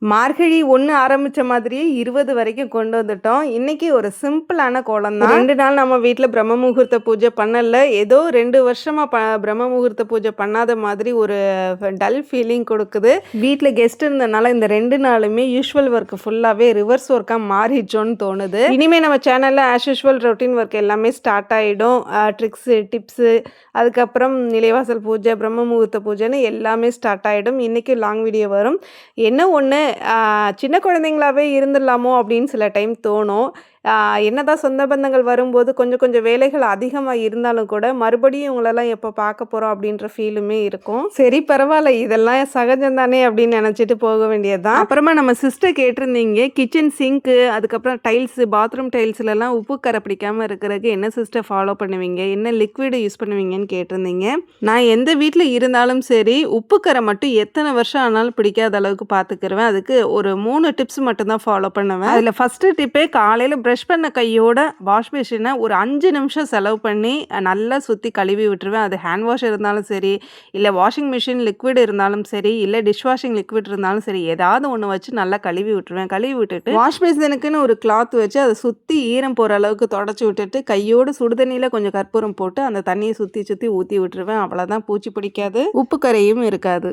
மார்கழி 1 ஆரம்பிச்ச மாதிரியே 20 வரைக்கும் கொண்டு வந்துட்டோம். இன்னைக்கு ஒரு சிம்பிளான கோலம் தான். 2 நாள் நம்ம வீட்ல பிரம்ம முகூர்த்த பூஜை பண்ணல. ஏதோ 2 வருஷமா பிரம்ம முகூர்த்த பூஜை பண்ணாத மாதிரி ஒரு டல் ஃபீலிங் கொடுக்குது. வீட்ல கெஸ்ட் இருந்தனால இந்த 2 நாளுமே யூசுவல் ஒர்க் ஃபுல்லாவே ரிவர்ஸ் ஒர்க்கா மாறிச்சோன்னு தோணுது. இனிமே நம்ம சேனல்ல ஆஸ் யூசுவல் ரொட்டீன் ஒர்க் எல்லாமே ஸ்டார்ட் ஆயிடும். ட்ரிக்ஸு, டிப்ஸு, அதுக்கப்புறம் நிலைவாசல் பூஜை, பிரம்ம முகூர்த்த பூஜைன்னு எல்லாமே ஸ்டார்ட் ஆயிடும். இன்னைக்கு லாங் வீடியோ வரும். என்ன ஒண்ணு சின்ன குழந்தைங்களாவே இருந்துடலாமோ அப்படின்னு சில டைம் தோணும். என்னதான் சொந்த பந்தங்கள் வரும்போது கொஞ்சம் கொஞ்சம் வேலைகள் அதிகமாக இருந்தாலும் கூட மறுபடியும் இவங்களெல்லாம் எப்போ பார்க்க போகிறோம் அப்படின்ற ஃபீலுமே இருக்கும். சரி பரவாயில்ல, இதெல்லாம் சகஜம் தானே அப்படின்னு நினச்சிட்டு போக வேண்டியது தான். அப்புறமா நம்ம சிஸ்டர் கேட்டிருந்தீங்க, கிச்சன் சிங்க்கு, அதுக்கப்புறம் டைல்ஸு, பாத்ரூம் டைல்ஸ்லலாம் உப்பு கரை பிடிக்காமல் இருக்கிறதுக்கு என்ன சிஸ்டர் ஃபாலோ பண்ணுவீங்க, என்ன லிக்விடு யூஸ் பண்ணுவீங்கன்னு கேட்டிருந்தீங்க. நான் எந்த வீட்டில் இருந்தாலும் சரி உப்பு கரை மட்டும் எத்தனை வருஷம் ஆனாலும் பிடிக்காத அளவுக்கு பார்த்துக்கிருவேன். அதுக்கு ஒரு 3 டிப்ஸ் மட்டும்தான் ஃபாலோ பண்ணுவேன். அதில் ஃபஸ்ட்டு டிப்பே காலையில் ப்ரஷ் பண்ண கையோட வாஷ் மிஷினை ஒரு 5 நிமிஷம் செலவு பண்ணி நல்லா சுற்றி கழுவி விட்டுருவேன். அது ஹேண்ட் வாஷ் இருந்தாலும் சரி, இல்லை வாஷிங் மிஷின் லிக்விட் இருந்தாலும் சரி, இல்லை டிஷ் வாஷிங் லிக்விட் இருந்தாலும் சரி, ஏதாவது ஒன்று வச்சு நல்லா கழுவி விட்டுருவேன். கழுவி விட்டுட்டு வாஷ் மிஷினுக்குன்னு ஒரு கிளாத் வச்சு அதை சுற்றி ஈரம் போகிற அளவுக்கு தொடச்சி விட்டுட்டு கையோடு சுடுதண்ணியில் கொஞ்சம் கற்பூரம் போட்டு அந்த தண்ணியை சுற்றி சுற்றி ஊற்றி விட்டுருவேன். அவ்வளோதான், பூச்சி பிடிக்காது, உப்பு கரையும் இருக்காது.